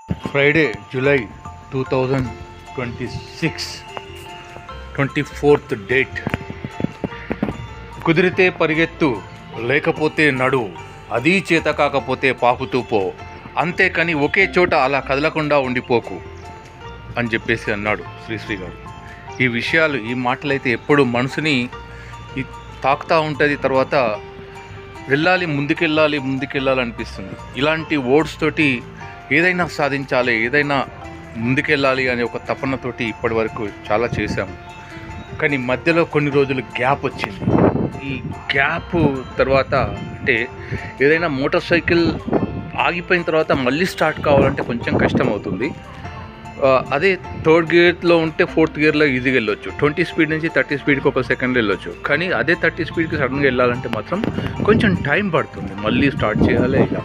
Friday July 2026 24th date. కుదిరితే పరిగెత్తు, లేకపోతే నడు, అదీ చేత కాకపోతే పాకుతూ పో, అంతేకాని ఒకే చోట అలా కదలకుండా ఉండిపోకు అని చెప్పేసి అన్నాడు శ్రీశ్రీ గారు. ఈ విషయాలు, ఈ మాటలైతే ఎప్పుడు మనసుని తాకుతూ ఉంటుంది. తర్వాత వెళ్ళాలి, ముందుకెళ్ళాలి అనిపిస్తుంది. ఇలాంటి వర్డ్స్ తోటి ఏదైనా సాధించాలి, ఏదైనా ముందుకెళ్ళాలి అనే ఒక తపనతోటి ఇప్పటి వరకు చాలా చేశాము. కానీ మధ్యలో కొన్ని రోజులు గ్యాప్ వచ్చింది. ఈ గ్యాప్ తర్వాత అంటే ఏదైనా మోటార్ సైకిల్ ఆగిపోయిన తర్వాత మళ్ళీ స్టార్ట్ కావాలంటే కొంచెం కష్టం అవుతుంది. అదే థర్డ్ గేర్లో ఉంటే ఫోర్త్ గేర్లో ఈజీగా వెళ్ళొచ్చు. 20 స్పీడ్ నుంచి 30 స్పీడ్కి ఒక సెకండ్లో వెళ్ళొచ్చు. కానీ అదే 30 స్పీడ్కి సడన్గా వెళ్ళాలంటే మాత్రం కొంచెం టైం పడుతుంది, మళ్ళీ స్టార్ట్ చేయాలి ఇలా.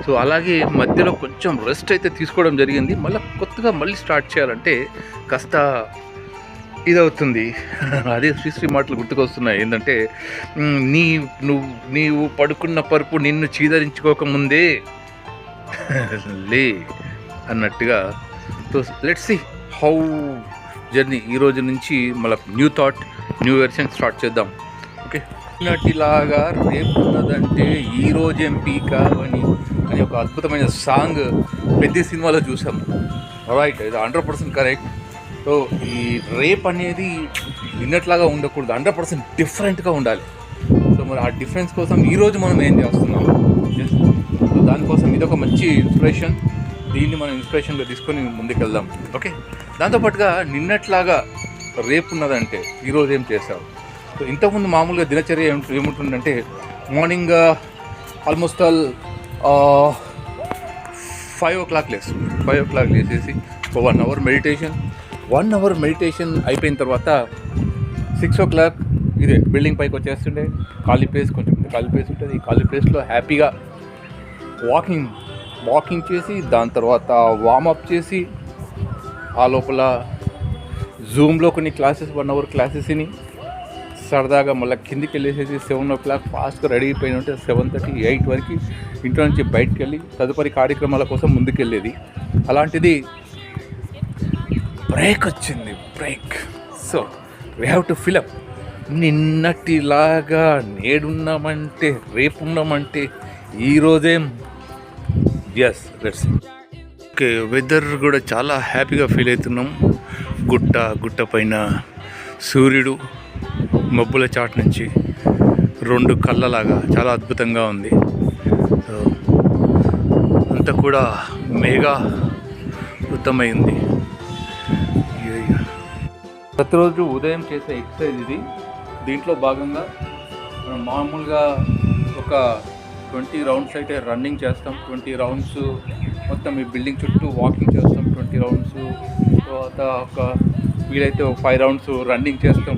సో అలాగే మధ్యలో కొంచెం రెస్ట్ అయితే తీసుకోవడం జరిగింది. కొత్తగా మళ్ళీ స్టార్ట్ చేయాలంటే కాస్త ఇదవుతుంది. అదే శ్రీశ్రీ మాటలు గుర్తుకొస్తున్నాయి. ఏంటంటే నీవు పడుకున్న పరుపు నిన్ను చీదరించుకోకముందే లే అన్నట్టుగా. So let's see how journey. ఈ రోజు నుంచి మళ్ళీ new thought, new version start చేద్దాం. ఓకే, నటిలాగా రేపు ఉన్నదంటే ఈరోజు ఎంపీ కావని అని ఒక అద్భుతమైన సాంగ్ పెద్ద సినిమాలో చూసాము. రైట్, ఇది 100% కరెక్ట్. సో ఈ రేప్ అనేది నిన్నట్లాగా ఉండకూడదు, 100% డిఫరెంట్గా ఉండాలి. సో మరి ఆ డిఫరెన్స్ కోసం ఈరోజు మనం ఏం చేస్తున్నాం, సో దానికోసం ఇదొక మంచి ఇన్స్పిరేషన్. దీన్ని మనం ఇన్స్పిరేషన్గా తీసుకొని ముందుకెళ్దాం. ఓకే, దాంతోపాటుగా నిన్నట్లాగా రేపు ఉన్నదంటే ఈరోజు ఏం చేస్తావు. సో ఇంతకుముందు మామూలుగా దినచర్య ఏముంటుందంటే morning almost all 5 o'clock లేచేసి 1 hour meditation అయిపోయిన తర్వాత 6 o'clock ఇదే బిల్డింగ్ పైకి వచ్చేస్తుండే. ఖాళీ ప్లేస్, కొంచెం ఖాళీ ప్లేస్ ఉంటుంది. ఈ ఖాళీ ప్లేస్లో హ్యాపీగా వాకింగ్ చేసి దాని తర్వాత వార్మప్ చేసి ఆ లోపల జూమ్లో కొన్ని క్లాసెస్ 1 hour క్లాసెస్ విని సరదాగా మళ్ళీ కిందికి వెళ్ళేసేసి 7 o'clock ఫాస్ట్గా రెడీ అయిపోయిన ఉంటే 7:30, 8 వరకు ఇంట్లో నుంచి బయటకు వెళ్ళి తదుపరి కార్యక్రమాల కోసం ముందుకెళ్ళేది. అలాంటిది బ్రేక్ వచ్చింది. So we have to fill up. నిన్నటిలాగా నేడున్నామంటే, రేపున్నామంటే ఈరోజేం. లెట్స్. ఓకే, వెదర్ కూడా చాలా హ్యాపీగా ఫీల్ అవుతున్నాం. గుట్ట పైన సూర్యుడు మబ్బుల చాటు నుంచి 2 కళ్ళలాగా చాలా అద్భుతంగా ఉంది. అంతా కూడా మేఘావృతమైంది. ప్రతిరోజు ఉదయం చేసే ఎక్సర్సైజ్ ఇది. దీంట్లో భాగంగా మనం మామూలుగా ఒక 20 rounds అయితే రన్నింగ్ చేస్తాం. 20 rounds మొత్తం ఈ బిల్డింగ్ చుట్టూ వాకింగ్ చేస్తాం. 20 rounds తర్వాత ఒక వీలైతే ఒక 5 rounds రన్నింగ్ చేస్తాం.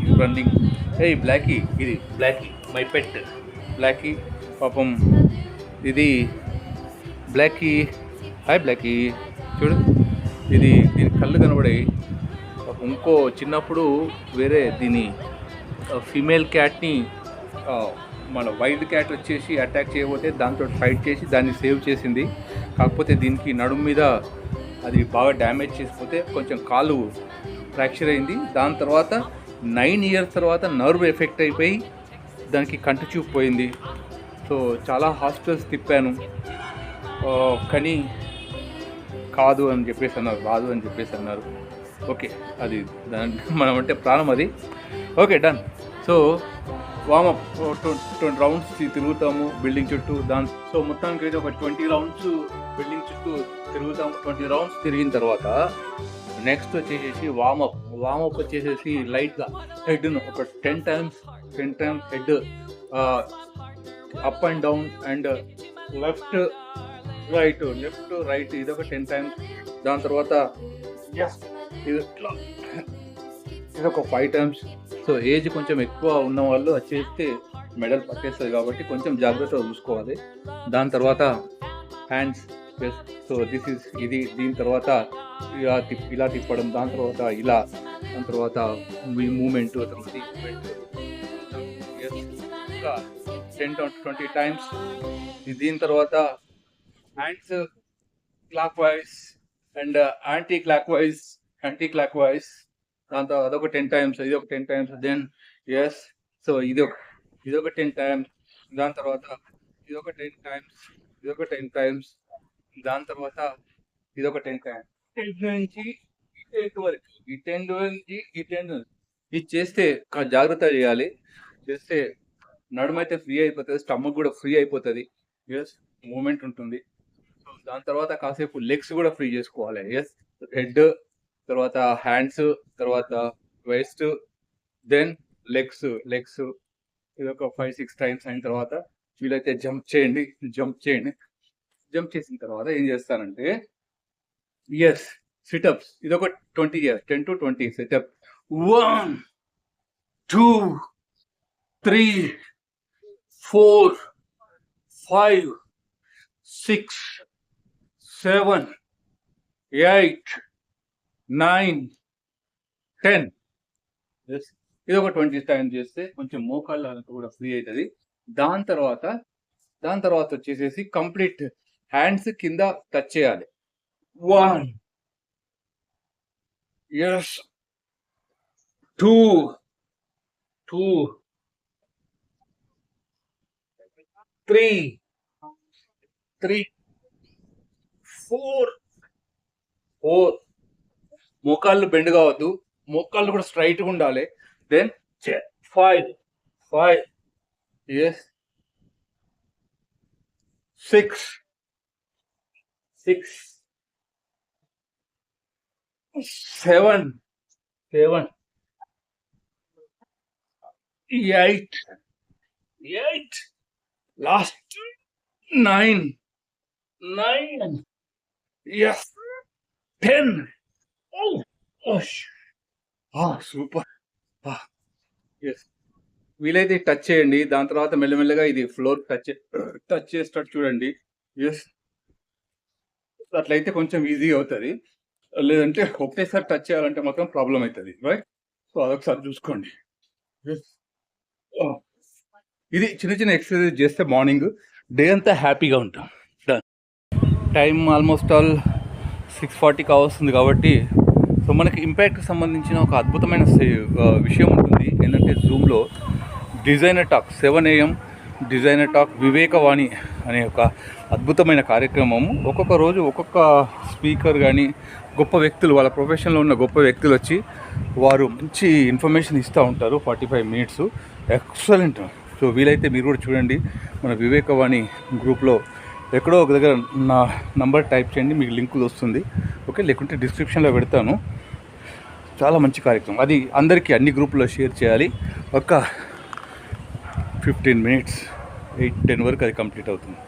బ్లాకీ, ఇది బ్లాకీ మై పెట్. బ్లాకీ పాపం, ఇది బ్లాకీ. హాయ్ బ్లాకీ, చూడు దీని కళ్ళు కనబడాయి. ఇంకో చిన్నప్పుడు వేరే దీని ఫీమేల్ క్యాట్ని మన వైల్డ్ క్యాట్ వచ్చేసి అటాక్ చేయబోతే దాంతో ఫైట్ చేసి దాన్ని సేవ్ చేసింది. కాకపోతే దీనికి నడుము మీద అది బాగా డ్యామేజ్ చేసిపోతే కొంచెం కాలు ఫ్రాక్చర్ అయింది. దాని తర్వాత 9 years తర్వాత నర్వ్ ఎఫెక్ట్ అయిపోయి దానికి కంటి చూపు పోయింది. సో చాలా హాస్పిటల్స్ తిప్పాను, కానీ రాదు అని చెప్పేసి అన్నారు. ఓకే, అది మనం అంటే ప్రాణం అది. Okay, done. So warm up 20 rounds తిరుగుతాము బిల్డింగ్ చుట్టూ. సో మొత్తానికి అయితే ఒక 20 rounds బిల్డింగ్ చుట్టూ తిరుగుతాము. 20 rounds తిరిగిన తర్వాత నెక్స్ట్ వచ్చేసేసి వార్మప్ వచ్చేసేసి లైట్గా హెడ్ను ఒక 10 times head up and down and left right ఇది ఒక 10 times. దాని తర్వాత ఇది ఒక 5 times. సో ఏజ్ కొంచెం ఎక్కువ ఉన్న వాళ్ళు వచ్చేస్తే మెడల్ పట్టేస్తుంది కాబట్టి కొంచెం జాగ్రత్తగా చూసుకోవాలి. దాని తర్వాత హ్యాండ్స్, సో ఇది దీని తర్వాత ఇలా తిప్పడం, దాని తర్వాత ఇలా, దాని తర్వాత మూమెంట్, ఇంకా 10 to 20 times. దీని తర్వాత hands clock wise and anti clock wise దాని తర్వాత అదొక 10 times, ఇది ఒక 10 times, దెన్ ఎస్. సో ఇదొక 10 times, దాని తర్వాత ఇదొక 10 times, ఇదొక 10 times, దాని తర్వాత ఇదొక 10 times. 10 నుంచి ఈ 10 వరకు, ఈ 10 నుంచి ఈ 10 ఇది చేస్తే జాగ్రత్త చేయాలి. చేస్తే నడుమైతే ఫ్రీ అయిపోతుంది, స్టమక్ కూడా ఫ్రీ అయిపోతుంది. ఎస్, మూమెంట్ ఉంటుంది. సో దాని తర్వాత కాసేపు లెగ్స్ కూడా ఫ్రీ చేసుకోవాలి. ఎస్, హెడ్, తర్వాత హ్యాండ్స్, తర్వాత వేస్ట్, దెన్ లెగ్స్. ఇది ఒక 5-6 times అయిన తర్వాత వీలైతే జంప్ చేయండి. జంప్ చేసిన తర్వాత ఏం చేస్తానంటే ఎస్ సిటప్స్, ఇదొక 20 years, 10 to 20 సిటప్. 1 2 3 4 5 6 7 8 9 10. ఇది ఒక 20 times చేస్తే కొంచెం మోకాళ్ళ కూడా ఫ్రీ అవుతుంది. దాని తర్వాత వచ్చేసేసి కంప్లీట్ హ్యాండ్స్ కింద టచ్ చేయాలి. 1 ఎస్ 2 3 4 మోకాళ్ళు బెండ్ కావద్దు, మోకాళ్ళు కూడా స్ట్రైట్గా ఉండాలి. Then 5 yes 6 7 8 last 9 yes 10. Super. Yes, వీలైతే టచ్ చేయండి. దాని తర్వాత మెల్లమెల్లగా ఇది ఫ్లోర్ టచ్ చేసేటట్టు చూడండి. ఎస్, అట్లయితే కొంచెం ఈజీ అవుతుంది. లేదంటే ఒకటేసారి టచ్ చేయాలంటే మాత్రం ప్రాబ్లం అవుతుంది, రైట్? సో అదొకసారి చూసుకోండి. ఇది చిన్న ఎక్సర్సైజ్ చేస్తే మార్నింగ్ డే అంతా హ్యాపీగా ఉంటాం. టైం ఆల్మోస్ట్ ఆల్ 6:40 కావస్తుంది కాబట్టి సో మనకి ఇంపాక్ట్కి సంబంధించిన ఒక అద్భుతమైన విషయం ఉంటుంది. ఏంటంటే జూమ్లో designer talk 7 AM designer talk Vivekavani అనే ఒక అద్భుతమైన కార్యక్రమము. ఒక్కొక్క రోజు ఒక్కొక్క స్పీకర్ కానీ గొప్ప వ్యక్తులు, వాళ్ళ ప్రొఫెషన్లో ఉన్న గొప్ప వ్యక్తులు వచ్చి వారు మంచి ఇన్ఫర్మేషన్ ఇస్తూ ఉంటారు. 45 minutes ఎక్సలెంట్. సో వీలైతే మీరు కూడా చూడండి. మన వివేకవాణి గ్రూప్లో ఎక్కడో ఒక దగ్గర నా నంబర్ టైప్ చేయండి, మీకు లింకులు వస్తుంది. ఓకే, లేకుంటే డిస్క్రిప్షన్లో పెడతాను. చాలా మంచి కార్యక్రమం. అది అందరికీ అన్ని గ్రూపుల్లో షేర్ చేయాలి. ఒక 15 minutes 8-10 వరకు అది కంప్లీట్ అవుతుంది.